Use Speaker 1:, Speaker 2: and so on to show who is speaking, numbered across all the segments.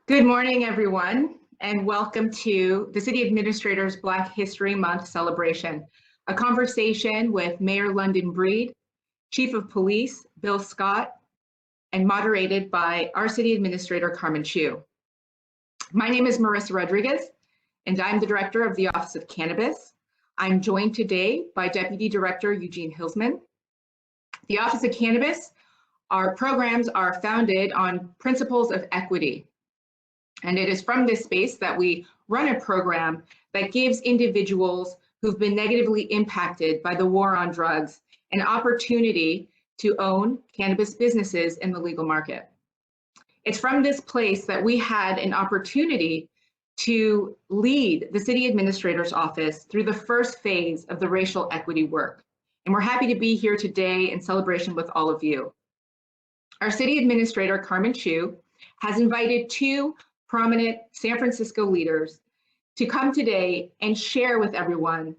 Speaker 1: Good morning, everyone, and welcome to the City Administrator's Black History Month celebration, a conversation with Mayor London Breed, Chief of Police Bill Scott, and moderated by our City Administrator Carmen Chu. My name is Marissa Rodriguez, and I'm the Director of the Office of Cannabis. I'm joined today by Deputy Director Eugene Hilsman. The Office of Cannabis, our programs are founded on principles of equity. And it is from this space that we run a program that gives individuals who've been negatively impacted by the war on drugs an opportunity to own cannabis businesses in the legal market. It's from this place that we had an opportunity to lead the City Administrator's Office through the first phase of the racial equity work. And we're happy to be here today in celebration with all of you. Our City Administrator, Carmen Chu, has invited two prominent San Francisco leaders to come today and share with everyone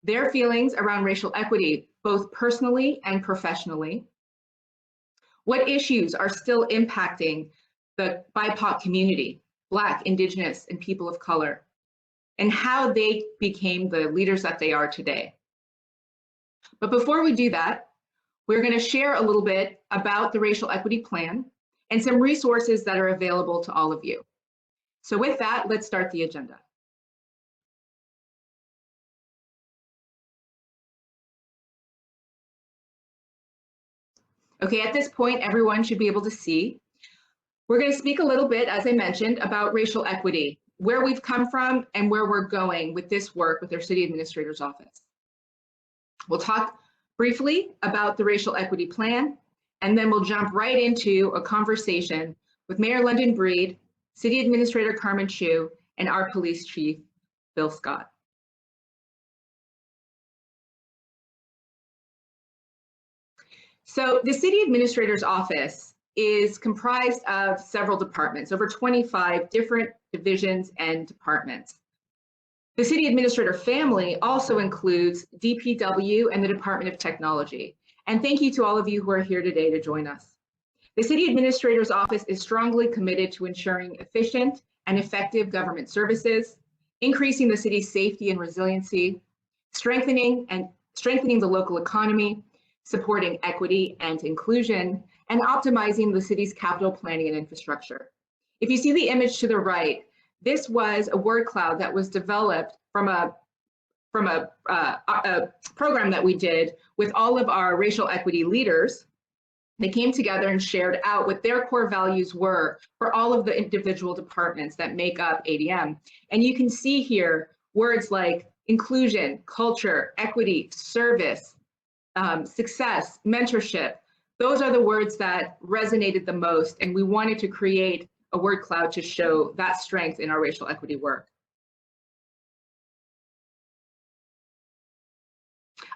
Speaker 1: their feelings around racial equity, both personally and professionally. What issues are still impacting the BIPOC community, Black, Indigenous, and people of color, and how they became the leaders that they are today. But before we do that, we're going to share a little bit about the Racial Equity Plan and some resources that are available to all of you. So with that, let's start the agenda. Okay, at this point, everyone should be able to see. We're going to speak a little bit, as I mentioned, about racial equity, where we've come from and where we're going with this work with our City Administrator's Office. We'll talk briefly about the Racial Equity Plan, and then we'll jump right into a conversation with Mayor London Breed, City Administrator Carmen Chu, and our Police Chief, Bill Scott. So the City Administrator's Office is comprised of several departments, over 25 different divisions and departments. The City Administrator family also includes DPW and the Department of Technology. And thank you to all of you who are here today to join us. The City Administrator's Office is strongly committed to ensuring efficient and effective government services, increasing the city's safety and resiliency, strengthening the local economy, supporting equity and inclusion, and optimizing the city's capital planning and infrastructure. If you see the image to the right, this was a word cloud that was developed from a program that we did with all of our racial equity leaders. They came together and shared out what their core values were for all of the individual departments that make up ADM. And you can see here words like inclusion, culture, equity, service, success, mentorship. Those are the words that resonated the most, and we wanted to create a word cloud to show that strength in our racial equity work.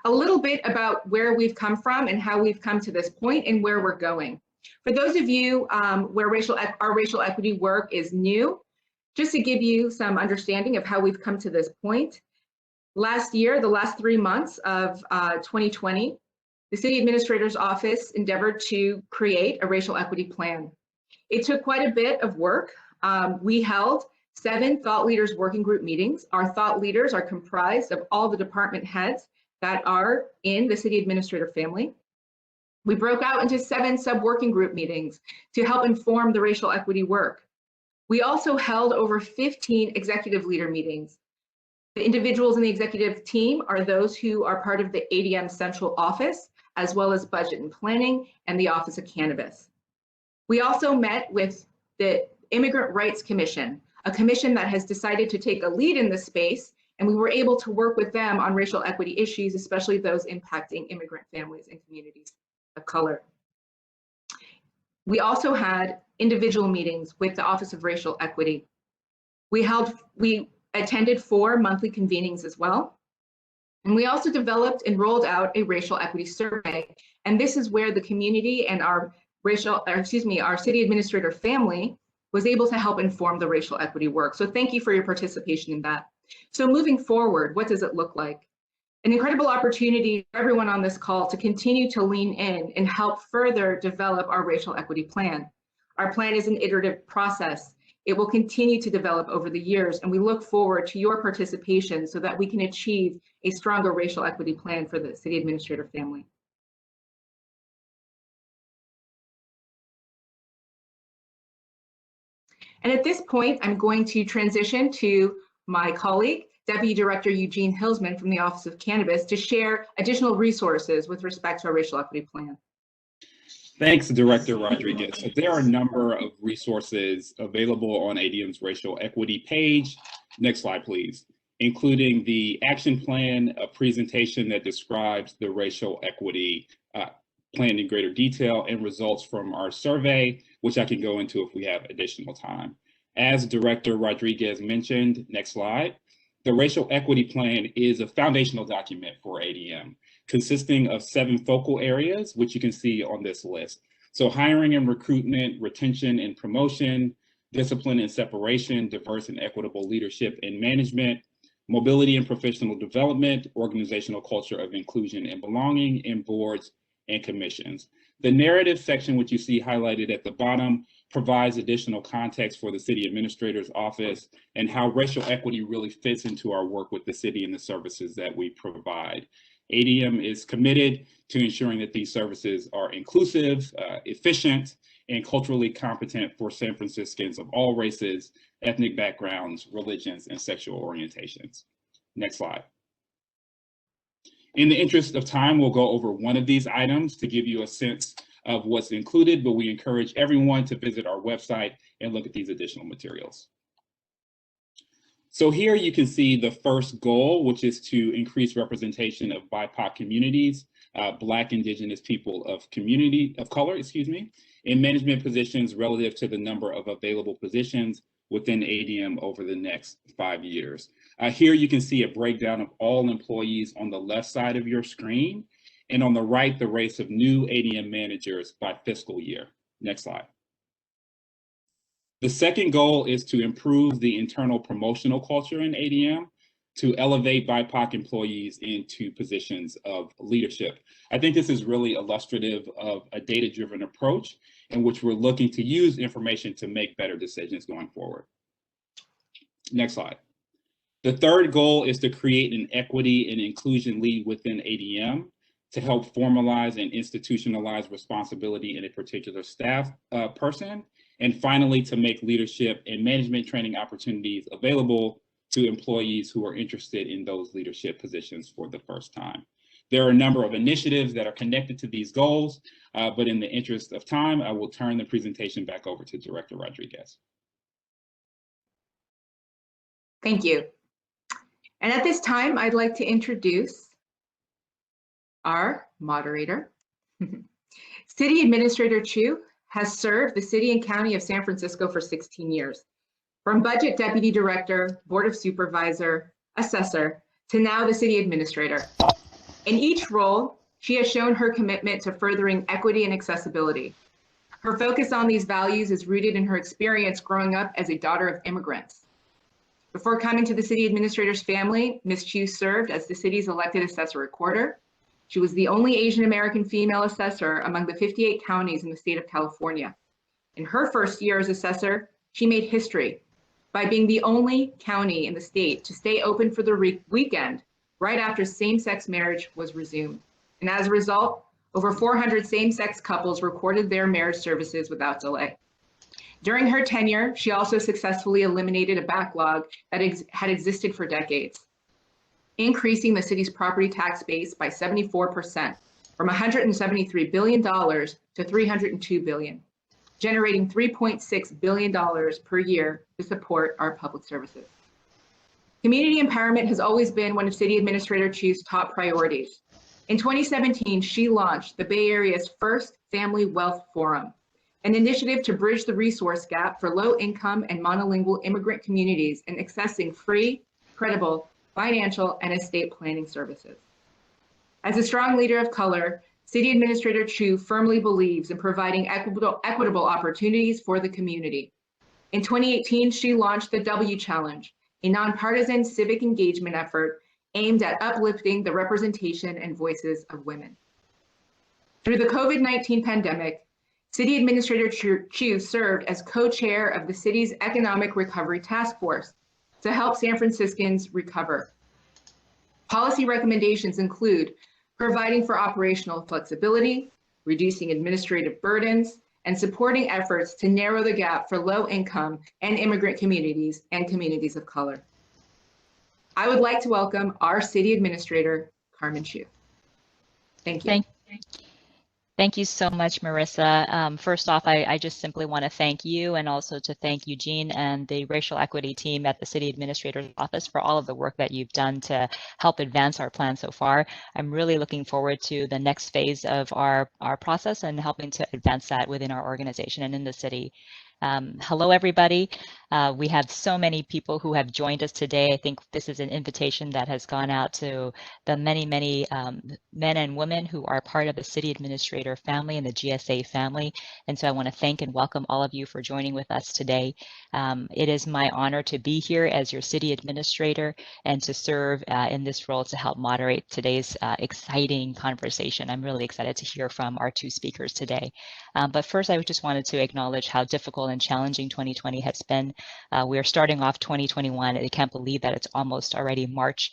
Speaker 1: A little bit about where we've come from and how we've come to this point and where we're going. For those of you where our racial equity work is new, just to give you some understanding of how we've come to this point, last year, the last 3 months of 2020, the City Administrator's Office endeavored to create a racial equity plan. It took quite a bit of work. We held 7 thought leaders working group meetings. Our thought leaders are comprised of all the department heads that are in the City Administrator family. We broke out into 7 sub-working group meetings to help inform the racial equity work. We also held over 15 executive leader meetings. The individuals in the executive team are those who are part of the ADM Central Office, as well as Budget and Planning and the Office of Cannabis. We also met with the Immigrant Rights Commission, a commission that has decided to take a lead in this space, and we were able to work with them on racial equity issues, especially those impacting immigrant families and communities of color. We also had individual meetings with the Office of Racial Equity. We attended 4 monthly convenings as well. And we also developed and rolled out a racial equity survey. And this is where the community and our City Administrator family was able to help inform the racial equity work. So thank you for your participation in that. So moving forward, what does it look like? An incredible opportunity for everyone on this call to continue to lean in and help further develop our racial equity plan. Our plan is an iterative process. It will continue to develop over the years, and we look forward to your participation so that we can achieve a stronger racial equity plan for the city administrator family. And at this point, I'm going to transition to my colleague, Deputy Director Eugene Hillsman from the Office of Cannabis, to share additional resources with respect to our racial equity plan.
Speaker 2: Thanks, Director Rodriguez. So there are a number of resources available on ADM's racial equity page. Next slide, please. Including the action plan, a presentation that describes the racial equity plan in greater detail, and results from our survey, which I can go into if we have additional time. As Director Rodriguez mentioned, next slide, the racial equity plan is a foundational document for ADM, consisting of 7 focal areas, which you can see on this list. So hiring and recruitment, retention and promotion, discipline and separation, diverse and equitable leadership and management, mobility and professional development, organizational culture of inclusion and belonging, and boards and commissions. The narrative section, which you see highlighted at the bottom, provides additional context for the city administrator's office and how racial equity really fits into our work with the city and the services that we provide. ADM is committed to ensuring that these services are inclusive, efficient, and culturally competent for San Franciscans of all races, ethnic backgrounds, religions, and sexual orientations. Next slide. In the interest of time, we'll go over one of these items to give you a sense of what's included, but we encourage everyone to visit our website and look at these additional materials. So here you can see the first goal, which is to increase representation of BIPOC communities, Black, Indigenous people of color, in management positions relative to the number of available positions within ADM over the next 5 years. Here you can see a breakdown of all employees on the left side of your screen, and on the right, the race of new ADM managers by fiscal year. Next slide. The second goal is to improve the internal promotional culture in ADM to elevate BIPOC employees into positions of leadership. I think this is really illustrative of a data-driven approach in which we're looking to use information to make better decisions going forward. Next slide. The third goal is to create an equity and inclusion lead within ADM to help formalize and institutionalize responsibility in a particular staff person. And finally, to make leadership and management training opportunities available to employees who are interested in those leadership positions for the first time. There are a number of initiatives that are connected to these goals, but in the interest of time, I will turn the presentation back over to Director Rodriguez.
Speaker 1: Thank you. And at this time, I'd like to introduce our moderator. City Administrator Chu has served the City and County of San Francisco for 16 years. From Budget Deputy Director, Board of Supervisor, Assessor, to now the City Administrator. In each role, she has shown her commitment to furthering equity and accessibility. Her focus on these values is rooted in her experience growing up as a daughter of immigrants. Before coming to the City Administrator's family, Ms. Chu served as the city's elected assessor recorder. She was the only Asian American female assessor among the 58 counties in the state of California. In her first year as assessor, she made history by being the only county in the state to stay open for the weekend right after same-sex marriage was resumed. And as a result, over 400 same-sex couples recorded their marriage services without delay. During her tenure, she also successfully eliminated a backlog that had existed for decades, increasing the city's property tax base by 74%, from $173 billion to $302 billion, generating $3.6 billion per year to support our public services. Community empowerment has always been one of City Administrator Chu's top priorities. In 2017, she launched the Bay Area's first Family Wealth Forum, an initiative to bridge the resource gap for low-income and monolingual immigrant communities in accessing free, credible, financial, and estate planning services. As a strong leader of color, City Administrator Chu firmly believes in providing equitable opportunities for the community. In 2018, she launched the W Challenge, a nonpartisan civic engagement effort aimed at uplifting the representation and voices of women. Through the COVID-19 pandemic, City Administrator Chu served as co-chair of the city's Economic Recovery Task Force to help San Franciscans recover. Policy recommendations include providing for operational flexibility, reducing administrative burdens, and supporting efforts to narrow the gap for low-income and immigrant communities and communities of color. I would like to welcome our City Administrator, Carmen Chu. Thank you.
Speaker 3: Thank you so much, Marissa. First off, I just simply want to thank you and also to thank Eugene and the racial equity team at the City Administrator's Office for all of the work that you've done to help advance our plan so far. I'm really looking forward to the next phase of our process and helping to advance that within our organization and in the city. Hello, everybody. We have so many people who have joined us today. I think this is an invitation that has gone out to the many men and women who are part of the City Administrator family and the GSA family. And so I want to thank and welcome all of you for joining with us today. It is my honor to be here as your City Administrator and to serve in this role to help moderate today's exciting conversation. I'm really excited to hear from our two speakers today. But first, I just wanted to acknowledge how difficult and challenging 2020 has been. We are starting off 2021. I can't believe that it's almost already March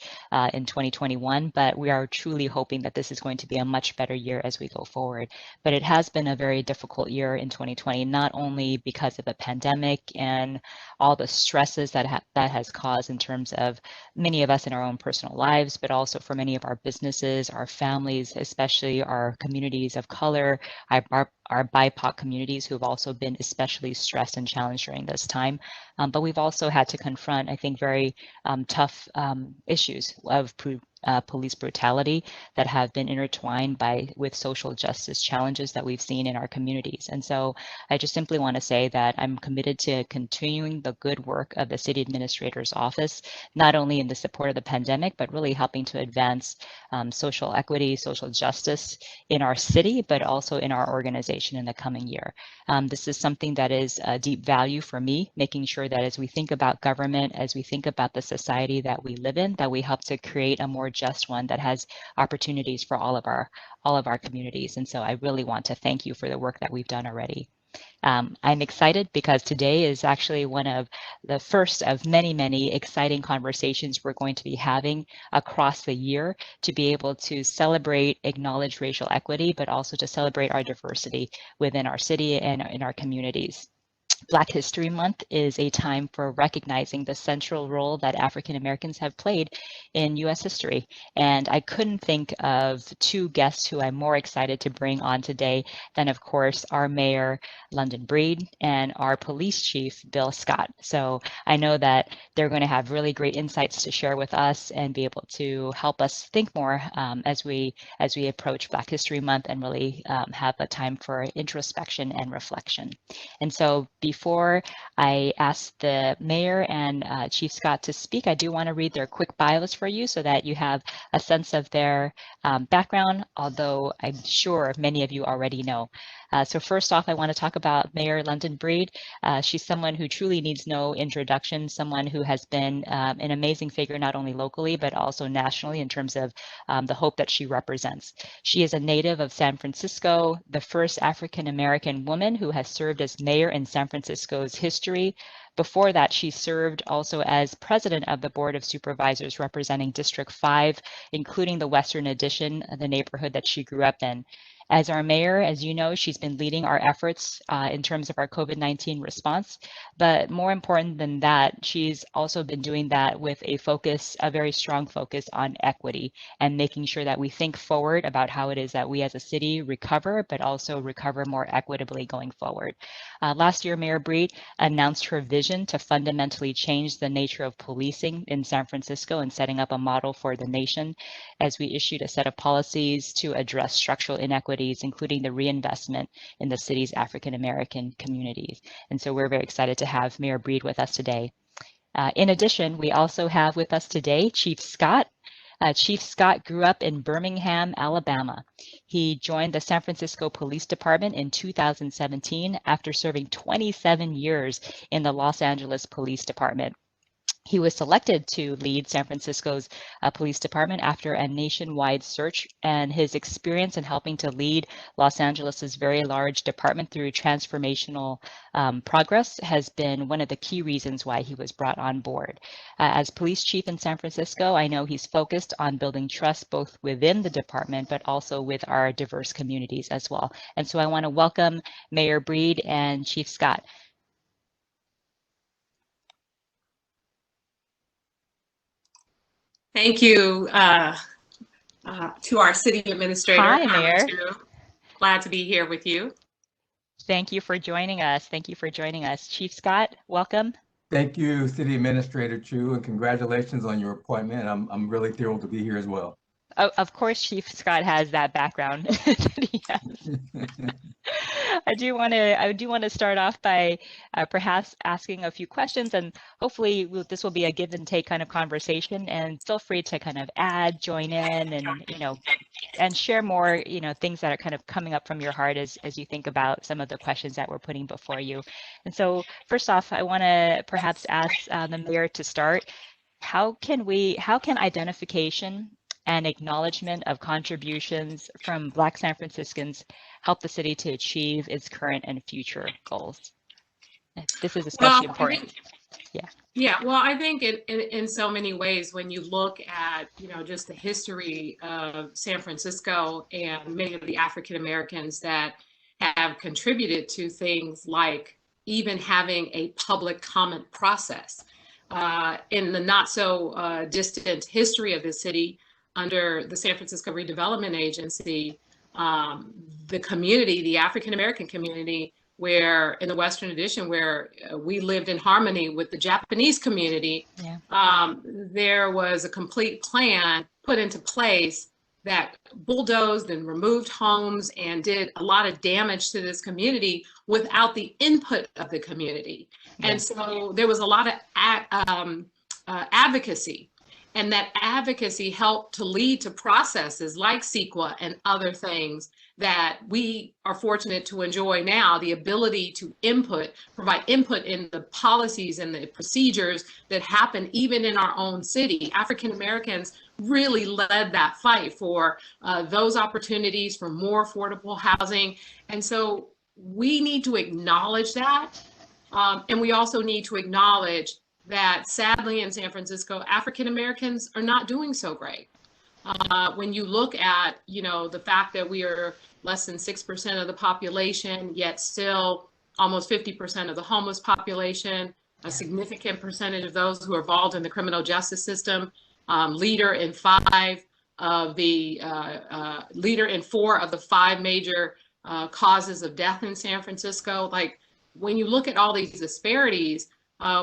Speaker 3: in 2021, but we are truly hoping that this is going to be a much better year as we go forward. But it has been a very difficult year in 2020, not only because of the pandemic and all the stresses that has caused in terms of many of us in our own personal lives, but also for many of our businesses, our families, especially our communities of color, our BIPOC communities who have also been especially stressed and challenged during this time. But we've also had to confront, I think, very tough issues of police brutality that have been intertwined with social justice challenges that we've seen in our communities. And so I just simply want to say that I'm committed to continuing the good work of the City Administrator's Office, not only in the support of the pandemic, but really helping to advance social equity, social justice in our city, but also in our organization in the coming year. This is something that is a deep value for me, making sure that as we think about government, as we think about the society that we live in, that we help to create a more just one that has opportunities for all of our communities. And so I really want to thank you for the work that we've done already. I'm excited because today is actually one of the first of many exciting conversations we're going to be having across the year to be able to celebrate, acknowledge racial equity, but also to celebrate our diversity within our city and in our communities. Black History Month is a time for recognizing the central role that African Americans have played in U.S. history. And I couldn't think of two guests who I'm more excited to bring on today than, of course, our Mayor, London Breed, and our Police Chief, Bill Scott. So I know that they're going to have really great insights to share with us and be able to help us think more as we approach Black History Month and really have a time for introspection and reflection. And so before I ask the Mayor and Chief Scott to speak, I do want to read their quick bios for you so that you have a sense of their background, although I'm sure many of you already know. So first off, I want to talk about Mayor London Breed. She's someone who truly needs no introduction, someone who has been an amazing figure, not only locally, but also nationally in terms of the hope that she represents. She is a native of San Francisco, the first African-American woman who has served as mayor in San Francisco's history. Before that, she served also as president of the Board of Supervisors representing District 5, including the Western Addition, the neighborhood that she grew up in. As our mayor, as you know, she's been leading our efforts in terms of our COVID-19 response. But more important than that, she's also been doing that with a very strong focus on equity and making sure that we think forward about how it is that we as a city recover, but also recover more equitably going forward. Last year, Mayor Breed announced her vision to fundamentally change the nature of policing in San Francisco and setting up a model for the nation as we issued a set of policies to address structural inequities, including the reinvestment in the city's African-American communities. And so we're very excited to have Mayor Breed with us today. In addition, we also have with us today Chief Scott. Chief Scott grew up in Birmingham, Alabama. He joined the San Francisco Police Department in 2017 after serving 27 years in the Los Angeles Police Department. He was selected to lead San Francisco's police department after a nationwide search, and his experience in helping to lead Los Angeles's very large department through transformational progress has been one of the key reasons why he was brought on board. As police chief in San Francisco, I know he's focused on building trust both within the department, but also with our diverse communities as well. And so I want to welcome Mayor Breed and Chief Scott.
Speaker 4: Thank you to our city administrator.
Speaker 3: Hi,
Speaker 4: Carmen,
Speaker 3: Mayor.
Speaker 4: too. Glad to be here with you.
Speaker 3: Thank you for joining us. Thank you for joining us. Chief Scott, welcome.
Speaker 5: Thank you, City Administrator Chu, and congratulations on your appointment. I'm really thrilled to be here as well.
Speaker 3: Of course, Chief Scott has that background that he has. I do want to start off by perhaps asking a few questions, and hopefully this will be a give and take kind of conversation. And feel free to kind of add, join in, and and share more things that are kind of coming up from your heart as you think about some of the questions that we're putting before you. And so first off, I want to perhaps ask the mayor to start. How can identification and acknowledgement of contributions from Black San Franciscans help the city to achieve its current and future goals? This is especially important.
Speaker 4: Yeah, well, I think in so many ways, when you look at, just the history of San Francisco and many of the African Americans that have contributed to things like even having a public comment process in the not so distant history of the city, under the San Francisco Redevelopment Agency, the community, the African American community, where in the Western Addition, where we lived in harmony with the Japanese community, there was a complete plan put into place that bulldozed and removed homes and did a lot of damage to this community without the input of the community. And so there was a lot of advocacy. And that advocacy helped to lead to processes like CEQA and other things that we are fortunate to enjoy now, the ability to provide input in the policies and the procedures that happen even in our own city. African Americans really led that fight for those opportunities for more affordable housing. And so we need to acknowledge that. And we also need to acknowledge that sadly in San Francisco, African Americans are not doing so great. When you look at, the fact that we are less than 6% of the population, yet still almost 50% of the homeless population, a significant percentage of those who are involved in the criminal justice system, leader in 4 of the 5 major causes of death in San Francisco. Like, when you look at all these disparities,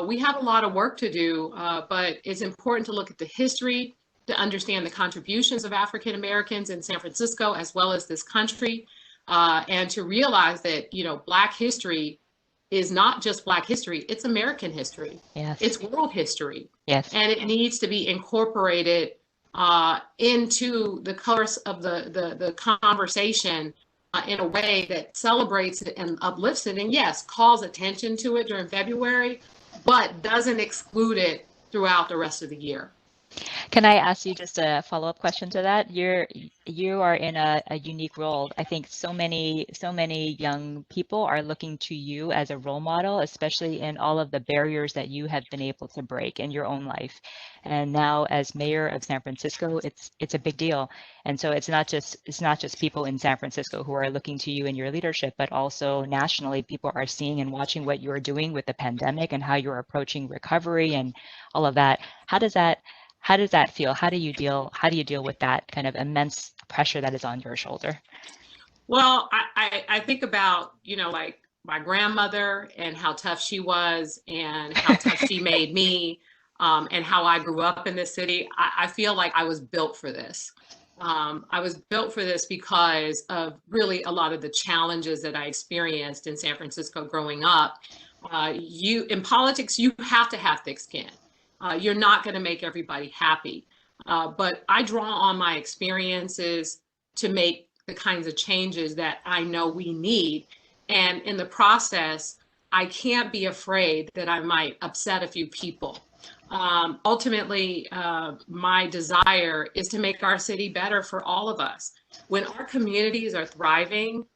Speaker 4: we have a lot of work to do, but it's important to look at the history, to understand the contributions of African Americans in San Francisco as well as this country, and to realize that, Black history is not just Black history, it's American history.
Speaker 3: Yes.
Speaker 4: It's world history.
Speaker 3: Yes. And
Speaker 4: it needs to be incorporated into the course of the conversation in a way that celebrates it and uplifts it, and yes, calls attention to it during February, but doesn't exclude it throughout the rest of the year.
Speaker 3: Can I ask you just a follow-up question to that? You are in a unique role. I think so many young people are looking to you as a role model, especially in all of the barriers that you have been able to break in your own life. And now, as mayor of San Francisco, it's a big deal. And so it's not just people in San Francisco who are looking to you in your leadership, but also nationally, people are seeing and watching what you're doing with the pandemic and how you're approaching recovery and all of that. How does that feel? How do you deal with that kind of immense pressure that is on your shoulder?
Speaker 4: Well, I think about, like my grandmother and how tough she was and how tough she made me, and how I grew up in this city. I feel like I was built for this. I was built for this because of really a lot of the challenges that I experienced in San Francisco growing up. In politics, you have to have thick skin. You're not going to make everybody happy. But I draw on my experiences to make the kinds of changes that I know we need. And in the process, I can't be afraid that I might upset a few people. Ultimately, my desire is to make our city better for all of us. When our communities are thriving,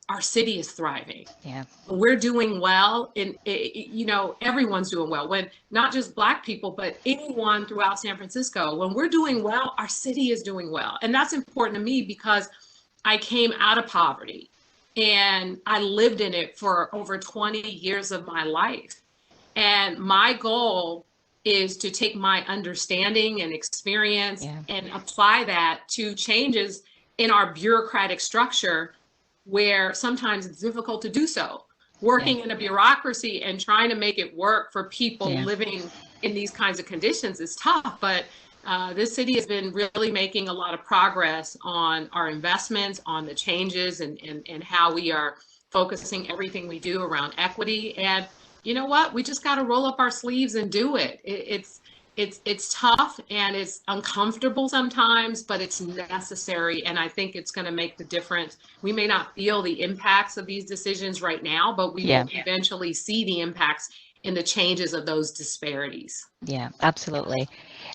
Speaker 4: our city is thriving.
Speaker 3: Yeah.
Speaker 4: We're doing well, and you know, everyone's doing well. When not just Black people, but anyone throughout San Francisco, when we're doing well, our city is doing well. And that's important to me because I came out of poverty and I lived in it for over 20 years of my life. And my goal is to take my understanding and experience and apply that to changes in our bureaucratic structure where sometimes it's difficult to do so. Working in a bureaucracy and trying to make it work for people living in these kinds of conditions is tough, but this city has been really making a lot of progress on our investments, on the changes and how we are focusing everything we do around equity. And you know what? We just got to roll up our sleeves and do it. It's tough and it's uncomfortable sometimes, but it's necessary. And I think it's going to make the difference. We may not feel the impacts of these decisions right now, but we will eventually see the impacts in the changes of those disparities.
Speaker 3: Yeah, absolutely.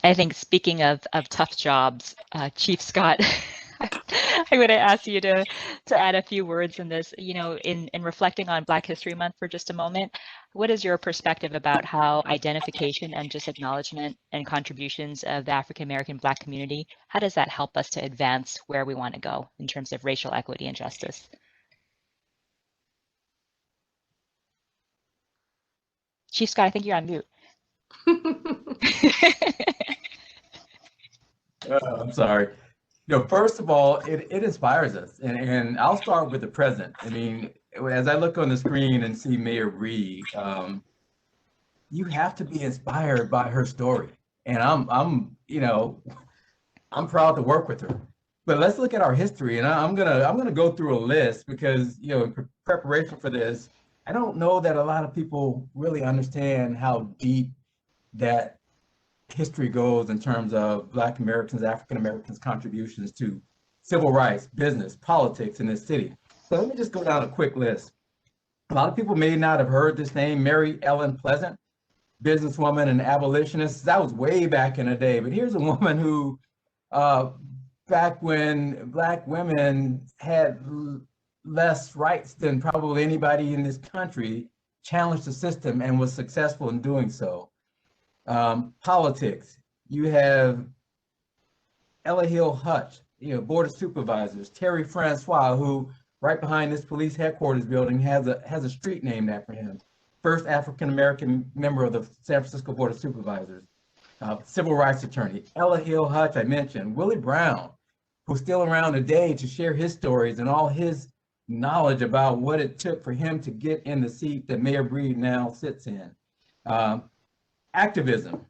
Speaker 3: I think speaking of tough jobs, Chief Scott, I would ask you to add a few words in this, you know, in reflecting on Black History Month for just a moment. What is your perspective about how identification and just acknowledgement and contributions of the African American Black community, how does that help us to advance where we want to go in terms of racial equity and justice? Chief Scott, I think you're on mute.
Speaker 5: I'm sorry. You know, first of all, it inspires us, and I'll start with the present. I mean, as I look on the screen and see Mayor Reed, you have to be inspired by her story, and I'm proud to work with her. But let's look at our history, and I'm gonna go through a list because, you know, in preparation for this, I don't know that a lot of people really understand how deep that history goes in terms of Black Americans, African Americans' contributions to civil rights, business, politics in this city. So let me just go down a quick list. A lot of people may not have heard this name, Mary Ellen Pleasant, businesswoman and abolitionist. That was way back in the day, but here's a woman who, back when Black women had less rights than probably anybody in this country, challenged the system and was successful in doing so. Politics, you have Ella Hill Hutch, you know, Board of Supervisors, Terry Francois, who right behind this police headquarters building has a street named after him. First African-American member of the San Francisco Board of Supervisors, civil rights attorney. Ella Hill Hutch, I mentioned. Willie Brown, who's still around today to share his stories and all his knowledge about what it took for him to get in the seat that Mayor Breed now sits in. Activism,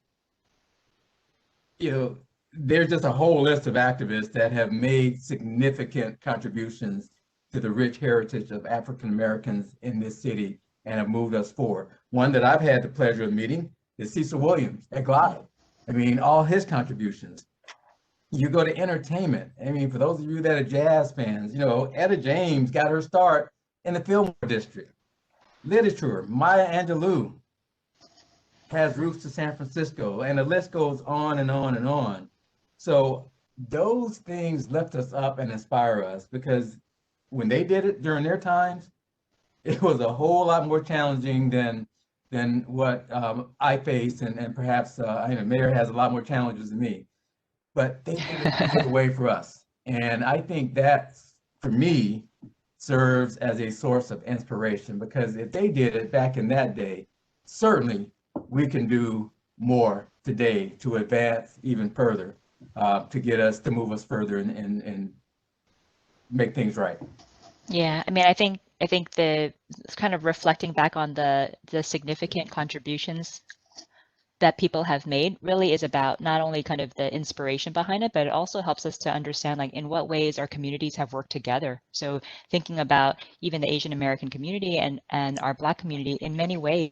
Speaker 5: you know, there's just a whole list of activists that have made significant contributions to the rich heritage of African Americans in this city and have moved us forward. One that I've had the pleasure of meeting is Cecil Williams at Glide. I mean, all his contributions. You go to entertainment. I mean, for those of you that are jazz fans, you know, Etta James got her start in the Fillmore District. Literature, Maya Angelou has roots to San Francisco, and the list goes on and on and on. So those things lift us up and inspire us, because when they did it during their times, it was a whole lot more challenging than what I face, and perhaps I know Mayor has a lot more challenges than me, but they did it the way for us. And I think that, for me, serves as a source of inspiration, because if they did it back in that day, certainly we can do more today to advance even further, to move us further and make things right.
Speaker 3: Yeah, I mean, I think the kind of reflecting back on the significant contributions that people have made really is about not only kind of the inspiration behind it, but it also helps us to understand, like, in what ways our communities have worked together. So thinking about even the Asian American community and our Black community, in many ways,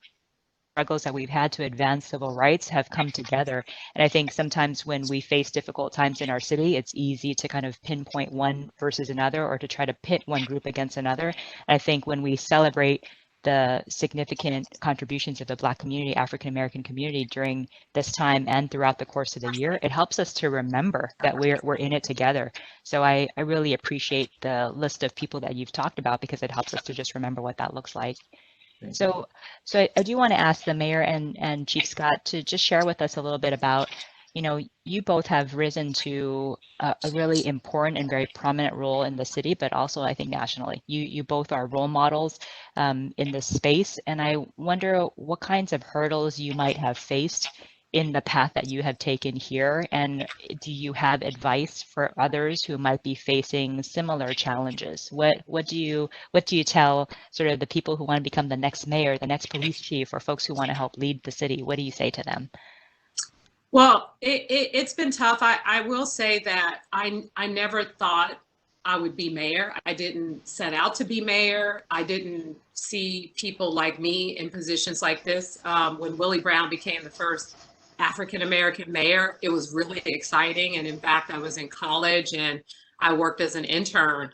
Speaker 3: struggles that we've had to advance civil rights have come together. And I think sometimes when we face difficult times in our city, it's easy to kind of pinpoint one versus another, or to try to pit one group against another. And I think when we celebrate the significant contributions of the Black community, African American community during this time and throughout the course of the year, it helps us to remember that we're in it together. So I really appreciate the list of people that you've talked about, because it helps us to just remember what that looks like. So I do want to ask the mayor and Chief Scott to just share with us a little bit about, you both have risen to a really important and very prominent role in the city, but also I think nationally. You both are role models in this space, and I wonder what kinds of hurdles you might have faced in the path that you have taken here, and do you have advice for others who might be facing similar challenges? What do you tell sort of the people who want to become the next mayor, the next police chief, or folks who want to help lead the city? What do you say to them?
Speaker 4: Well, it's been tough. I will say that I never thought I would be mayor. I didn't set out to be mayor. I didn't see people like me in positions like this. When Willie Brown became the first African-American mayor, it was really exciting. And in fact, I was in college and I worked as an intern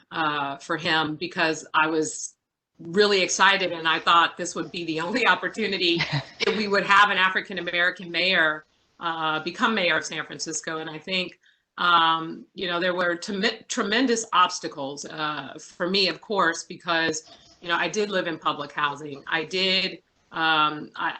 Speaker 4: for him because I was really excited. And I thought this would be the only opportunity that we would have an African-American mayor become mayor of San Francisco. And I think, there were tremendous obstacles for me, of course, because, I did live in public housing. I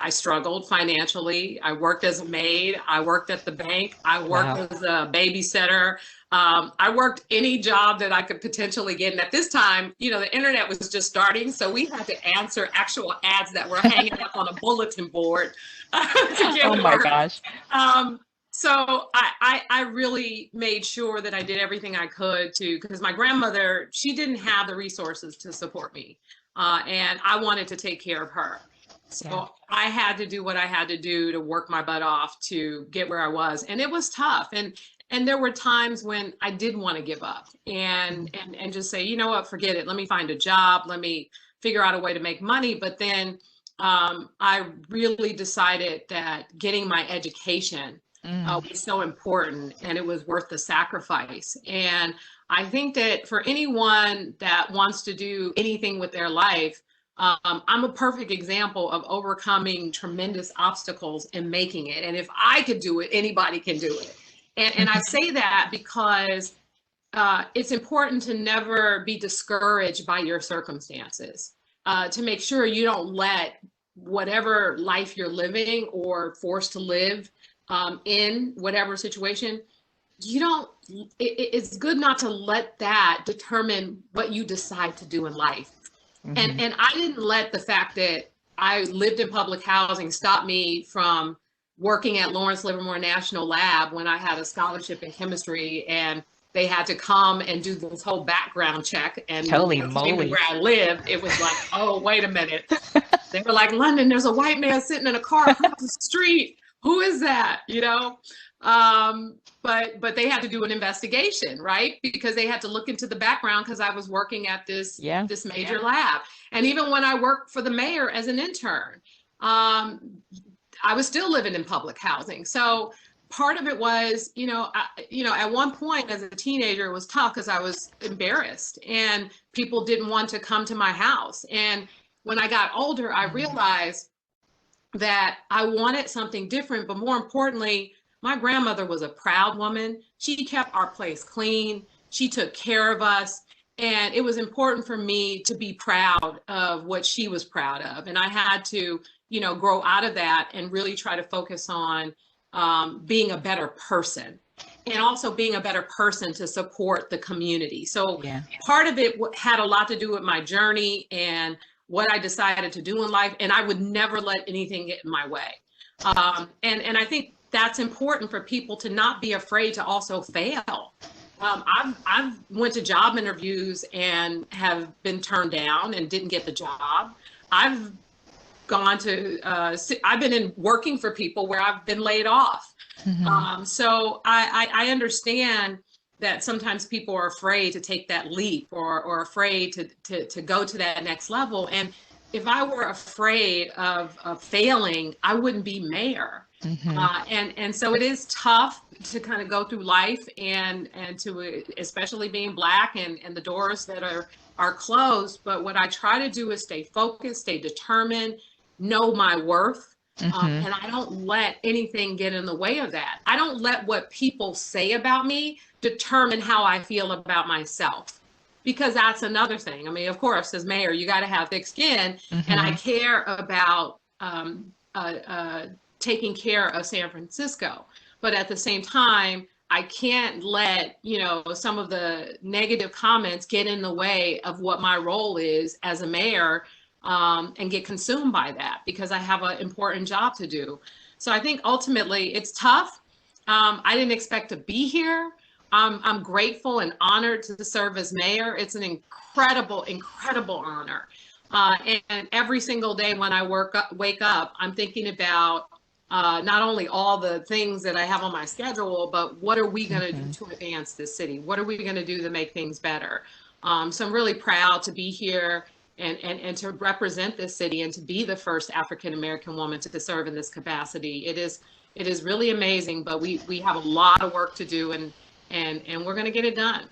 Speaker 4: struggled financially. I worked as a maid. I worked at the bank. I worked as a babysitter. I worked any job that I could potentially get. And at this time, the internet was just starting. So we had to answer actual ads that were hanging up on a bulletin board.
Speaker 3: Oh my gosh.
Speaker 4: So I really made sure that I did everything I could because my grandmother, she didn't have the resources to support me. And I wanted to take care of her. So I had to do what I had to do to work my butt off to get where I was. And it was tough. And there were times when I did want to give up and just say, you know what, forget it. Let me find a job. Let me figure out a way to make money. But then I really decided that getting my education was so important and it was worth the sacrifice. And I think that for anyone that wants to do anything with their life, I'm a perfect example of overcoming tremendous obstacles and making it. And if I could do it, anybody can do it. And I say that because it's important to never be discouraged by your circumstances, to make sure you don't let whatever life you're living or forced to live in whatever situation, it's good not to let that determine what you decide to do in life. Mm-hmm. And I didn't let the fact that I lived in public housing stop me from working at Lawrence Livermore National Lab when I had a scholarship in chemistry and they had to come and do this whole background check. And
Speaker 3: holy moly,
Speaker 4: where I lived, it was like, oh, wait a minute. They were like, London, there's a white man sitting in a car across the street. Who is that? But they had to do an investigation, right? Because they had to look into the background because I was working at this major lab. And even when I worked for the mayor as an intern, I was still living in public housing. So part of it was, at one point as a teenager, it was tough because I was embarrassed and people didn't want to come to my house. And when I got older, I realized that I wanted something different, but more importantly, my grandmother was a proud woman. She kept our place clean. She took care of us. And it was important for me to be proud of what she was proud of. And I had to, grow out of that and really try to focus on being a better person and also being a better person to support the community. So part of it had a lot to do with my journey and what I decided to do in life, and I would never let anything get in my way. And I think that's important for people to not be afraid to also fail. I've went to job interviews and have been turned down and didn't get the job. I've gone to, I've been in working for people where I've been laid off. Mm-hmm. So I understand that sometimes people are afraid to take that leap or afraid to go to that next level. And if I were afraid of failing, I wouldn't be mayor. Mm-hmm. And so it is tough to kind of go through life and to especially being Black and the doors that are closed. But what I try to do is stay focused, stay determined, know my worth. And I don't let anything get in the way of that. I don't let what people say about me determine how I feel about myself, because that's another thing. I mean, of course, as mayor, you got to have thick skin, and I care about taking care of San Francisco. But at the same time, I can't let, some of the negative comments get in the way of what my role is as a mayor, and get consumed by that, because I have an important job to do. So I think ultimately it's tough. I didn't expect to be here. I'm grateful and honored to serve as mayor. It's an incredible, incredible honor. And every single day when I wake up, I'm thinking about not only all the things that I have on my schedule, but what are we going to do to advance this city? What are we going to do to make things better? So I'm really proud to be here and to represent this city and to be the first African-American woman to serve in this capacity. It is really amazing, but we have a lot of work to do, and we're going to get it done.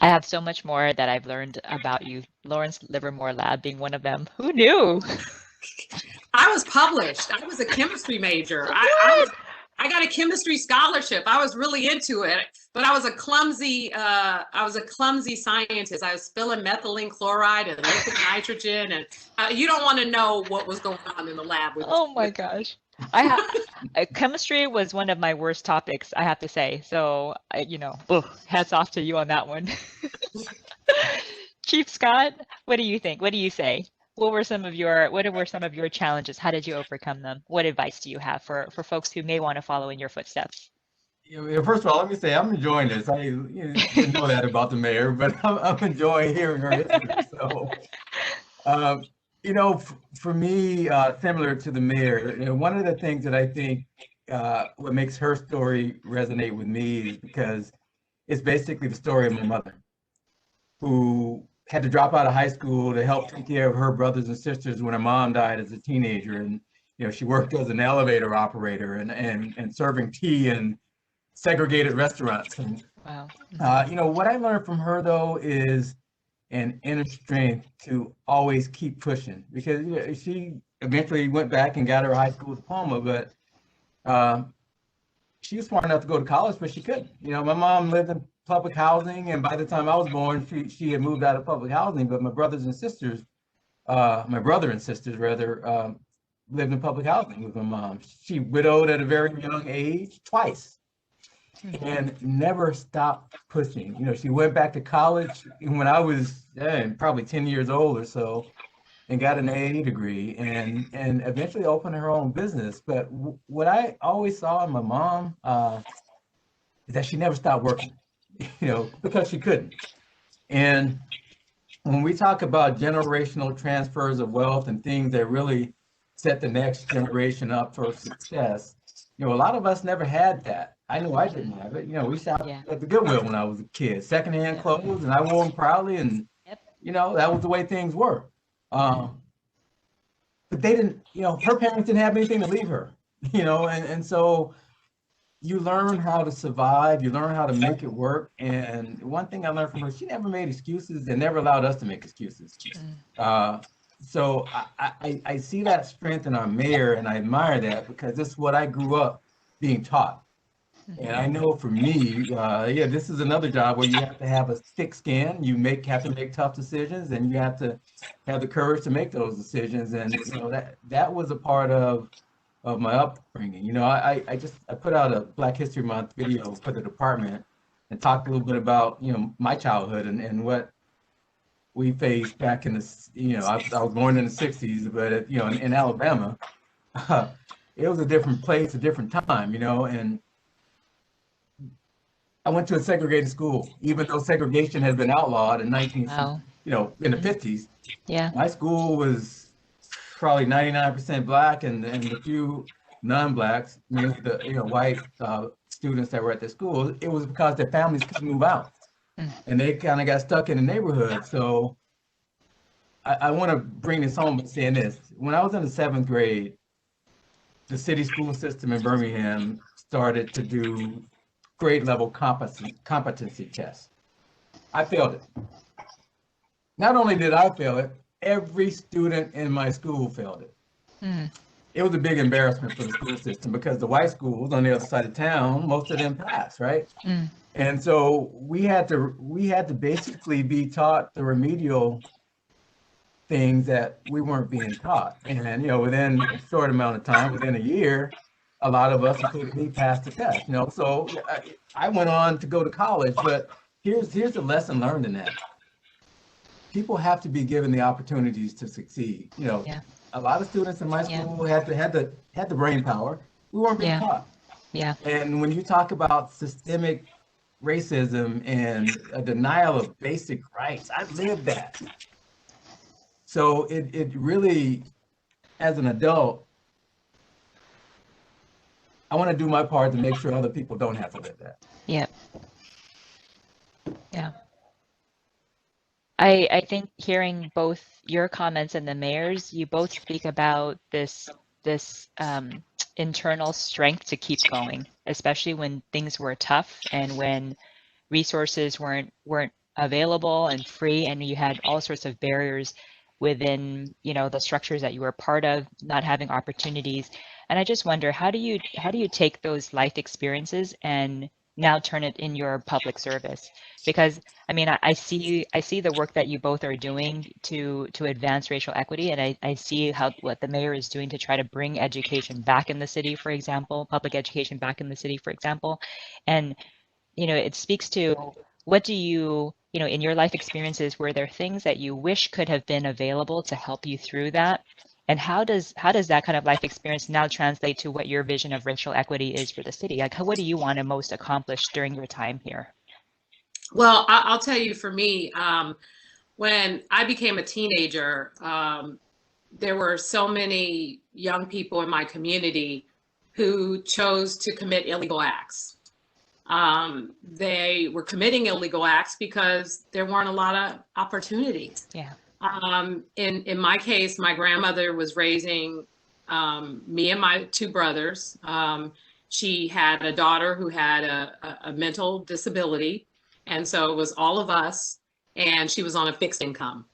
Speaker 3: I have so much more that I've learned about you, Lawrence Livermore Lab being one of them. Who knew?
Speaker 4: I was published. I was a chemistry major. I got a chemistry scholarship. I was really into it, but I was a clumsy scientist. I was spilling methylene chloride and liquid nitrogen, and you don't want to know what was going on in the lab.
Speaker 3: Oh my gosh. Chemistry was one of my worst topics, I have to say. So, hats off to you on that one. Chief Scott, what do you think? What do you say? What were some of your challenges? How did you overcome them? What advice do you have for folks who may want to follow in your footsteps?
Speaker 5: First of all, let me say I'm enjoying this. I didn't know that about the mayor, but I'm enjoying hearing her history. So, for me, similar to the mayor, one of the things that I think what makes her story resonate with me is because it's basically the story of my mother, who had to drop out of high school to help take care of her brothers and sisters when her mom died as a teenager. And, she worked as an elevator operator and serving tea in segregated restaurants. And,
Speaker 3: wow.
Speaker 5: What I learned from her, though, is an inner strength to always keep pushing, because she eventually went back and got her high school diploma, but she was smart enough to go to college, but she couldn't. My mom lived in public housing, and by the time I was born, she had moved out of public housing, but my brother and sisters rather, lived in public housing with my mom. She widowed at a very young age twice and never stopped pushing. She went back to college when I was probably 10 years old or so, and got an AA degree, and eventually opened her own business. But what I always saw in my mom is that she never stopped working, because she couldn't. And when we talk about generational transfers of wealth and things that really set the next generation up for success, a lot of us never had that. I know I didn't have it. We shopped at the Goodwill when I was a kid, secondhand clothes, and I wore them proudly, and that was the way things were. But they didn't, her parents didn't have anything to leave her, and so you learn how to survive, you learn how to make it work. And one thing I learned from her, she never made excuses and never allowed us to make excuses. So I see that strength in our mayor, and I admire that, because this is what I grew up being taught. And I know for me, this is another job where you have to have a thick skin. You have to make tough decisions, and you have to have the courage to make those decisions. And that was a part of my upbringing. I put out a Black History Month video for the department and talked a little bit about my childhood and what we faced back in the I was born in the 60s, but in Alabama, it was a different place, a different time, and I went to a segregated school, even though segregation had been outlawed in in the 50s.
Speaker 3: Yeah.
Speaker 5: My school was probably 99% Black, and a few non-Blacks, the white students that were at the school. It was because their families couldn't move out, and they kind of got stuck in the neighborhood. So I want to bring this home by saying this. When I was in the 7th grade, the city school system in Birmingham started to do grade level competency tests. I failed it. Not only did I fail it, every student in my school failed it.
Speaker 3: Mm.
Speaker 5: It was a big embarrassment for the school system because the white schools on the other side of town, most of them passed, right?
Speaker 3: Mm.
Speaker 5: And so we had to basically be taught the remedial things that we weren't being taught. And within a short amount of time, within a year, a lot of us, including me, passed the test. So I went on to go to college, but here's a lesson learned in that. People have to be given the opportunities to succeed.
Speaker 3: Yeah.
Speaker 5: A lot of students in my school had the brain power. We weren't being taught.
Speaker 3: Yeah.
Speaker 5: And when you talk about systemic racism and a denial of basic rights, I lived that. So it really, as an adult, I want to do my part to make sure other people don't have to live that.
Speaker 3: Yeah. Yeah. I think hearing both your comments and the mayor's, you both speak about this internal strength to keep going, especially when things were tough and when resources weren't available and free, and you had all sorts of barriers within the structures that you were part of, not having opportunities. And I just wonder, how do you take those life experiences and now turn it in your public service? Because I see the work that you both are doing to advance racial equity, and I see what the mayor is doing to try to bring education back in the city, for example, public education back in the city, for example. And it speaks to, what do you in your life experiences, were there things that you wish could have been available to help you through that? And how does that kind of life experience now translate to what your vision of racial equity is for the city? Like, what do you want to most accomplish during your time here?
Speaker 4: Well, I'll tell you, for me, when I became a teenager, there were so many young people in my community who chose to commit illegal acts. They were committing illegal acts because there weren't a lot of opportunities.
Speaker 3: Yeah.
Speaker 4: In my case, my grandmother was raising me and my two brothers. She had a daughter who had a mental disability. And so it was all of us, and she was on a fixed income.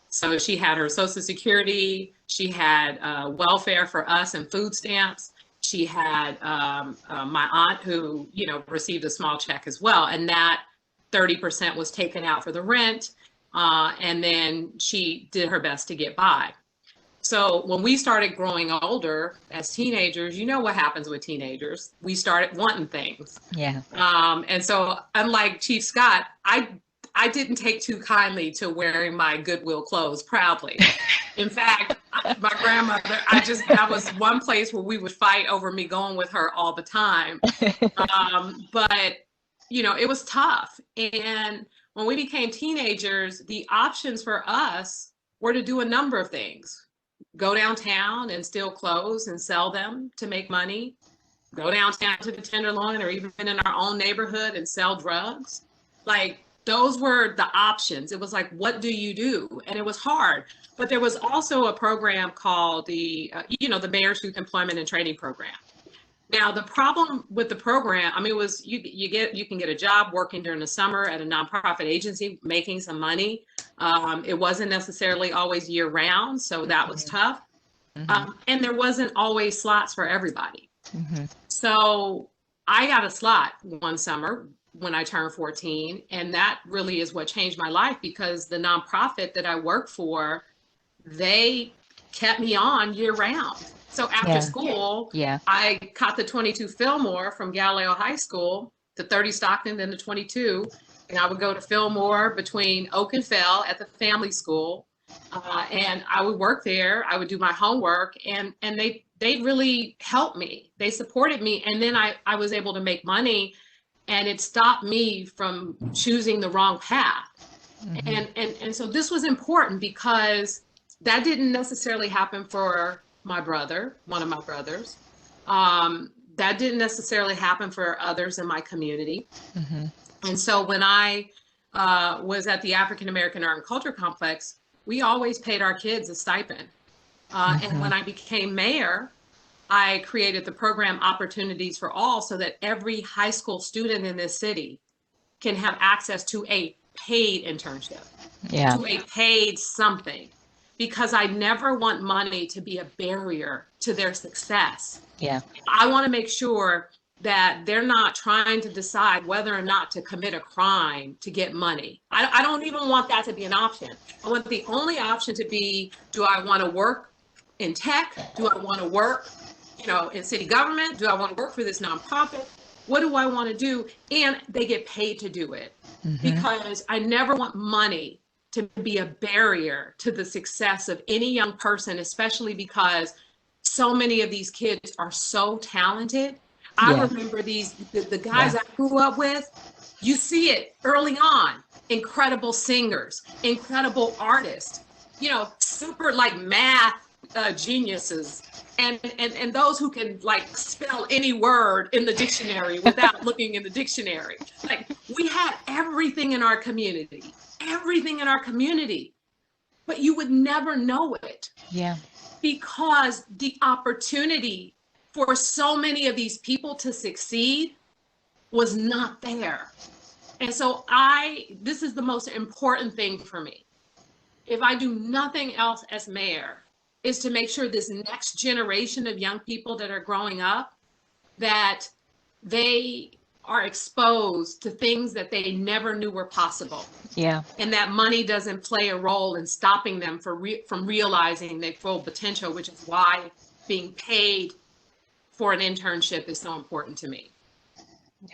Speaker 4: So she had her Social Security, she had welfare for us and food stamps. She had my aunt who, received a small check as well. And that 30% was taken out for the rent. And then she did her best to get by. So when we started growing older as teenagers, you know what happens with teenagers. We started wanting things.
Speaker 3: Yeah.
Speaker 4: And so unlike Chief Scott, I didn't take too kindly to wearing my Goodwill clothes proudly. In fact, my grandmother, that was one place where we would fight over me going with her all the time. But, it was tough. And when we became teenagers, the options for us were to do a number of things. Go downtown and steal clothes and sell them to make money. Go downtown to the Tenderloin or even in our own neighborhood and sell drugs. Like, those were the options. It was like, what do you do? And it was hard. But there was also a program called the Mayor's Youth Employment and Training Program. Now, the problem with the program, it was you can get a job working during the summer at a nonprofit agency, making some money. It wasn't necessarily always year round, so that was tough.
Speaker 3: Mm-hmm.
Speaker 4: And there wasn't always slots for everybody.
Speaker 3: Mm-hmm.
Speaker 4: So I got a slot one summer when I turned 14, and that really is what changed my life, because the nonprofit that I work for, they kept me on year round. So after school, I caught the 22 Fillmore from Galileo High School to 30 Stockton, then to 22. And I would go to Fillmore between Oak and Fell at the family school. And I would work there. I would do my homework, and they really helped me. They supported me. And then I was able to make money, and it stopped me from choosing the wrong path. Mm-hmm. And so this was important, because that didn't necessarily happen for my brother, one of my brothers. That didn't necessarily happen for others in my community. Mm-hmm. And so when I was at the African American Art and Culture Complex, we always paid our kids a stipend. And when I became mayor, I created the program Opportunities for All so that every high school student in this city can have access to a paid internship, to a paid something, because I never want money to be a barrier to their success.
Speaker 3: Yeah.
Speaker 4: I want to make sure that they're not trying to decide whether or not to commit a crime to get money. I don't even want that to be an option. I want the only option to be, do I want to work in tech? Do I want to work, in city government? Do I want to work for this nonprofit? What do I want to do? And they get paid to do it. Because I never want money to be a barrier to the success of any young person, especially because so many of these kids are so talented. I remember the guys I grew up with, you see it early on, incredible singers, incredible artists, super like math geniuses, and those who can like spell any word in the dictionary without looking in the dictionary. Like, we had everything in our community, but you would never know it.
Speaker 3: Yeah.
Speaker 4: Because the opportunity for so many of these people to succeed was not there. And so this is the most important thing for me. If I do nothing else as mayor, is to make sure this next generation of young people that are growing up, that they are exposed to things that they never knew were possible.
Speaker 3: Yeah.
Speaker 4: And that money doesn't play a role in stopping them from realizing their full potential, which is why being paid for an internship is so important to me.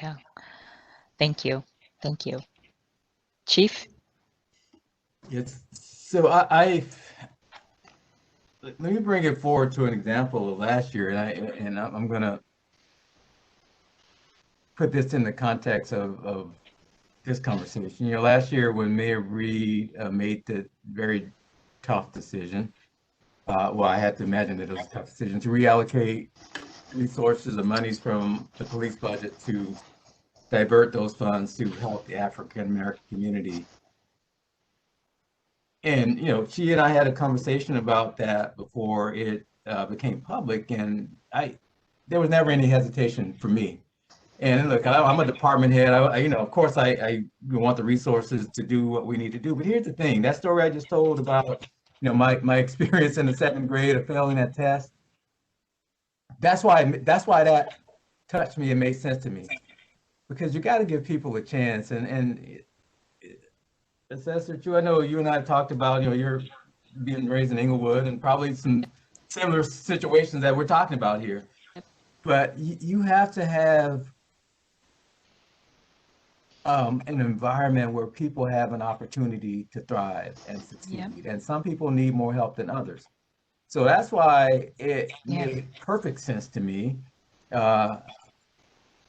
Speaker 3: Yeah. Thank you. Chief?
Speaker 5: Yes. So let me bring it forward to an example of last year, and I'm going to put this in the context of this conversation. Last year when Mayor Reed made the very tough decision, I had to imagine that it was a tough decision to reallocate resources and monies from the police budget to divert those funds to help the African American community. And, she and I had a conversation about that before it became public, and there was never any hesitation for me. And look, I'm a department head. Of course, I want the resources to do what we need to do. But here's the thing: that story I just told about, my experience in the 7th grade of failing that test. That's why that touched me and made sense to me, because you got to give people a chance. And Assessor Chu, I know you and I talked about, you're being raised in Inglewood and probably some similar situations that we're talking about here. But you have to have an environment where people have an opportunity to thrive and succeed. Yep. And some people need more help than others. So that's why it made perfect sense to me.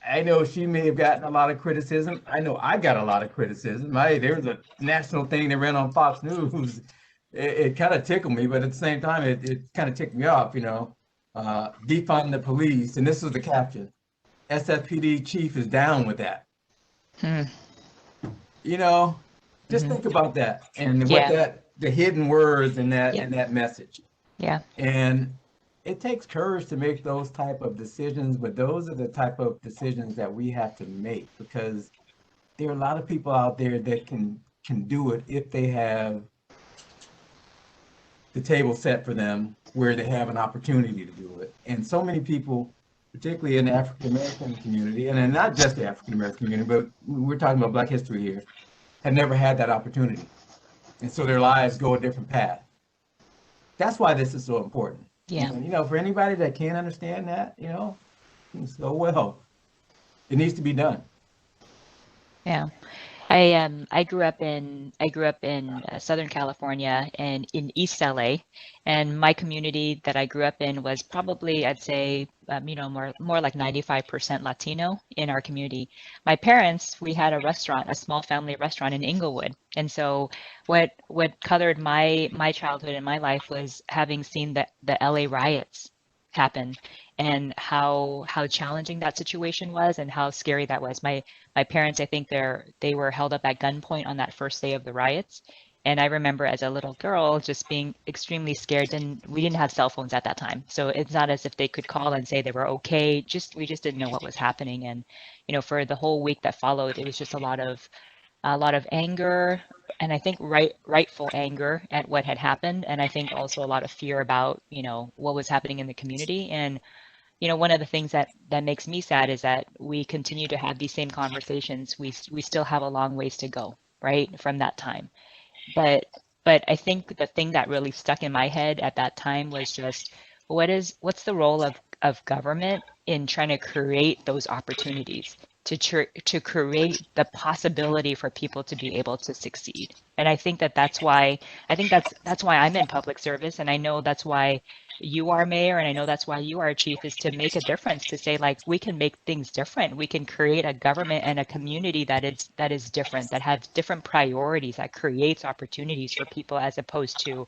Speaker 5: I know she may have gotten a lot of criticism. I know I got a lot of criticism. There was a national thing that ran on Fox News. It kind of tickled me, but at the same time, it kind of ticked me off, defund the police. And this was the caption: SFPD chief is down with that. Just think about that and what the hidden words in that message.
Speaker 3: Yeah.
Speaker 5: And it takes courage to make those type of decisions, but those are the type of decisions that we have to make, because there are a lot of people out there that can do it if they have the table set for them where they have an opportunity to do it. And so many people, particularly in the African American community, and not just the African American community, but we're talking about Black history here, have never had that opportunity. And so their lives go a different path. That's why this is so important.
Speaker 3: Yeah.
Speaker 5: For anybody that can't understand that, so well, it needs to be done.
Speaker 3: Yeah. I grew up in Southern California and in East LA, and my community that I grew up in was probably, I'd say, more like 95% Latino in our community. My parents, we had a small family restaurant in Inglewood, and so what colored my childhood and my life was having seen the LA riots happen, and how challenging that situation was and how scary that was. My parents, I think they were held up at gunpoint on that first day of the riots, And I remember as a little girl just being extremely scared, and we didn't have cell phones at that time. So it's not as if they could call and say they were okay. We just didn't know what was happening. And, for the whole week that followed, it was just a lot of anger, and I think rightful anger at what had happened. And I think also a lot of fear about, what was happening in the community. And, one of the things that makes me sad is that we continue to have these same conversations. We still have a long ways to go, right, from that time. But I think the thing that really stuck in my head at that time was just what's the role of government in trying to create those opportunities to create the possibility for people to be able to succeed. And I think that's why I'm in public service, and I know that's why you are mayor, and I know that's why you are chief, is to make a difference, to say, like, we can make things different. We can create a government and a community that is different, that has different priorities, that creates opportunities for people as opposed to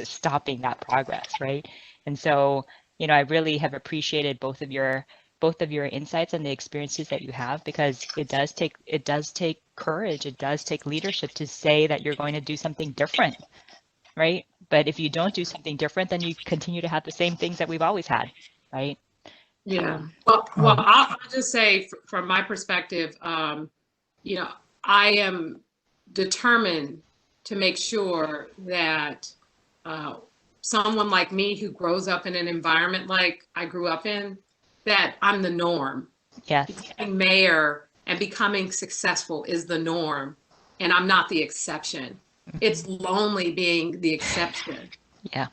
Speaker 3: stopping that progress, right? And so, I really have appreciated both of your insights and the experiences that you have, because it does take courage, it does take leadership to say that you're going to do something different, right? But if you don't do something different, then you continue to have the same things that we've always had, right?
Speaker 4: Yeah. Well, I'll just say from my perspective, I am determined to make sure that someone like me who grows up in an environment like I grew up in, that I'm the norm.
Speaker 3: Yes.
Speaker 4: Becoming mayor and becoming successful is the norm, and I'm not the exception. It's lonely being the exception.
Speaker 3: Yeah.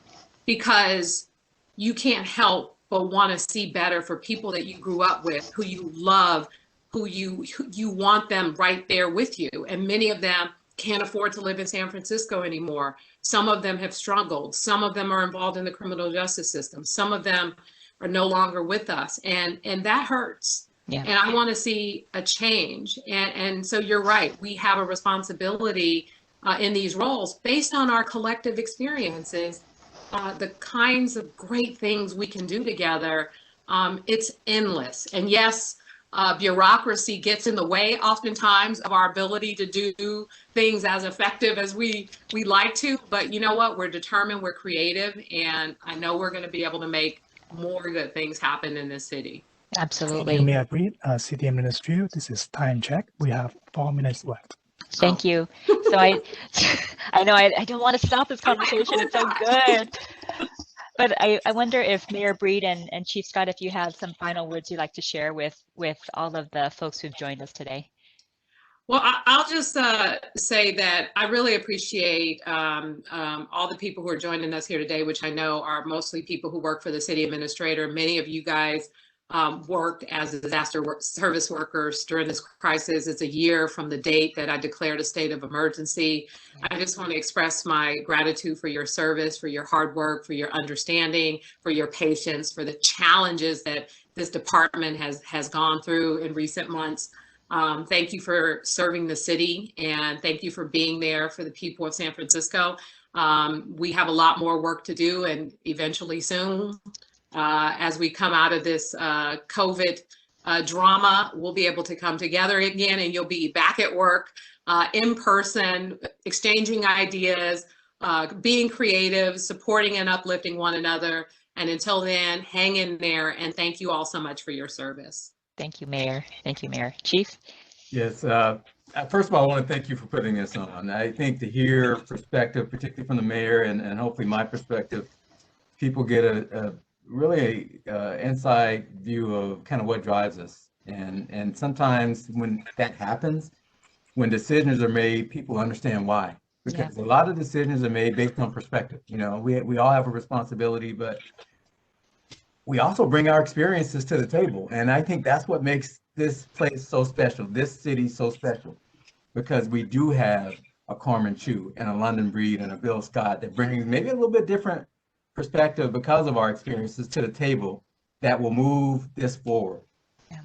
Speaker 4: Because you can't help but want to see better for people that you grew up with, who you love, who you want them right there with you. And many of them can't afford to live in San Francisco anymore. Some of them have struggled. Some of them are involved in the criminal justice system. Some of them are no longer with us. And that hurts.
Speaker 3: Yeah.
Speaker 4: And I want to see a change. And so you're right. We have a responsibility in these roles based on our collective experiences, the kinds of great things we can do together. It's endless. And yes, bureaucracy gets in the way oftentimes of our ability to do things as effective as we like to. But you know what? We're determined, we're creative, and I know we're going to be able to make more good things happen in this city.
Speaker 3: Absolutely.
Speaker 6: Thank you, Mayor Breed, City Administrator. This is time check. We have 4 minutes left.
Speaker 3: Thank you. So I know I don't want to stop this conversation. It's so good. But I wonder if Mayor Breed and Chief Scott, if you have some final words you'd like to share with all of the folks who've joined us today.
Speaker 4: Well, I'll just say that I really appreciate all the people who are joining us here today, which I know are mostly people who work for the city administrator. Many of you guys worked as disaster service workers during this crisis. It's a year from the date that I declared a state of emergency. I just want to express my gratitude for your service, for your hard work, for your understanding, for your patience, for the challenges that this department has gone through in recent months. Thank you for serving the city, and thank you for being there for the people of San Francisco. We have a lot more work to do, and eventually soon, as we come out of this COVID drama, we'll be able to come together again, and you'll be back at work in person, exchanging ideas, being creative, supporting and uplifting one another. And until then, hang in there, and thank you all so much for your service.
Speaker 3: Thank you, Mayor. Thank you, Mayor. Chief?
Speaker 5: Yes. First of all, I want to thank you for putting this on. I think to hear perspective, particularly from the mayor and hopefully my perspective, people get a really inside view of kind of what drives us. And sometimes when that happens, when decisions are made, people understand why. Because a lot of decisions are made based on perspective. You know, we all have a responsibility, but we also bring our experiences to the table. And I think that's what makes this place so special, this city so special, because we do have a Carmen Chu and a London Breed and a Bill Scott that brings maybe a little bit different perspective because of our experiences to the table that will move this forward,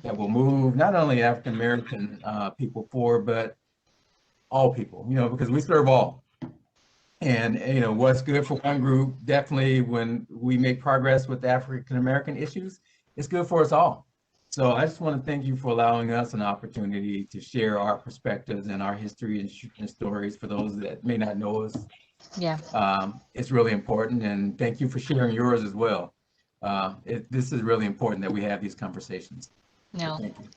Speaker 5: that will move not only African American people forward, but all people, you know, because we serve all. And, you know, what's good for one group, definitely when we make progress with African American issues, it's good for us all. So I just want to thank you for allowing us an opportunity to share our perspectives and our history and stories for those that may not know us.
Speaker 3: Yeah.
Speaker 5: It's really important, and thank you for sharing yours as well. This is really important that we have these conversations.
Speaker 3: No.
Speaker 5: So thank you.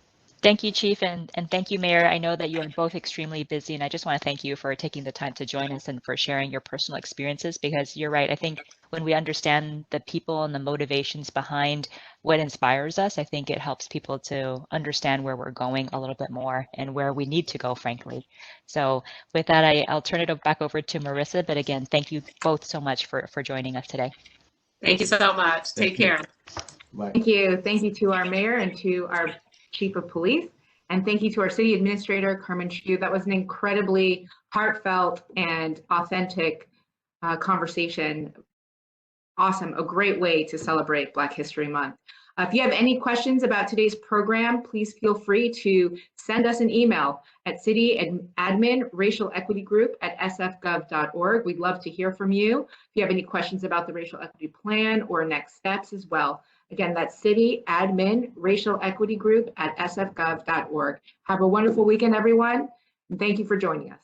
Speaker 3: Thank you, Chief, and thank you, Mayor. I know that you are both extremely busy, and I just want to thank you for taking the time to join us and for sharing your personal experiences, because you're right. I think when we understand the people and the motivations behind what inspires us, I think it helps people to understand where we're going a little bit more and where we need to go, frankly. So with that, I'll turn it back over to Marissa. But again, thank you both so much for joining us today.
Speaker 4: Thank you so much. Take care.
Speaker 5: Bye.
Speaker 1: Thank you. Thank you to our mayor and to our chief of police. And thank you to our city administrator, Carmen. That was an incredibly heartfelt and authentic conversation. Awesome. A great way to celebrate Black History Month. If you have any questions about today's program, please feel free to send us an email at cityadmin racial-equity-group@sfgov.org. We'd love to hear from you. If you have any questions about the racial equity plan or next steps as well. Again, that's cityadmin racial-equity-group@sfgov.org. Have a wonderful weekend, everyone. And thank you for joining us.